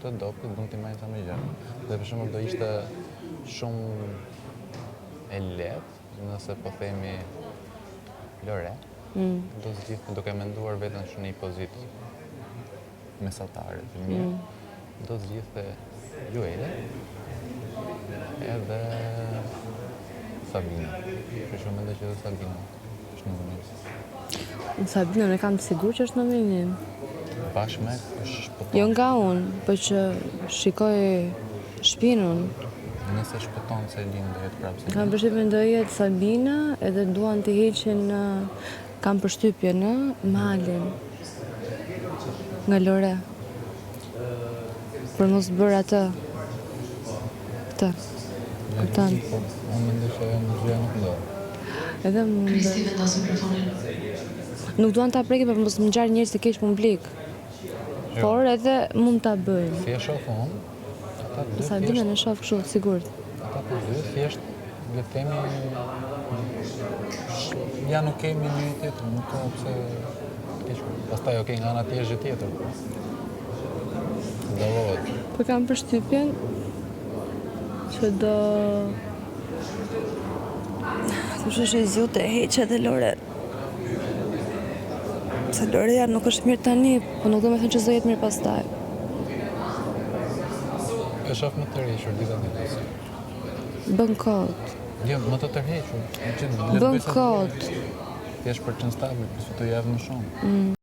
të dopit, mund t'i majnë sa më gjatë. Dhe për shembull do ishte shumë e lehtë nëse po themi Lore, do zgjidhte duke menduar veten në një pozitë mesatare të mirë, do zgjidhte Luele edhe Sabina. Për shumë mendoj që edhe Sabina është numër 1. Sabina ne kam të sigurt që është numër 1. Bashkë me shpëton. Jo nga unë, për që shikoj shpinën. Nëse shpëton Selin do jetë prapë Selin. Kam përshtypjen do jetë Sabina edhe duan të heqin kam përshtypjen në Malin. Nga Lore. Për mos bërë atë. Këtë. Kupton? Unë mendoj që në gjëja nuk ndodh. Edhe nuk duan ta prekin për mos më ngjarë njerëz të keq publik. Por edhe mund ta bëjnë. Si e shoh unë, ata dy Sabina në shoh kështu, sigurt. ata të dy thjesht le të themi ja nuk kemi një tjetër, nuk ka pse keq. Pastaj okay, nga ana tjetër gjë tjetër. Dallohet. Po kam përshtypjen që do thoshë zju të heqë edhe Lore. Se Loreja nuk është mirë tani, po nuk do me thënë që zë jetë mirë pastaj. E shoh më të rreshur dita ditës. Bën kot. Jo, më të tërhequr. Bën kot. Thjesht për të qenë stabil, për të javë më shumë.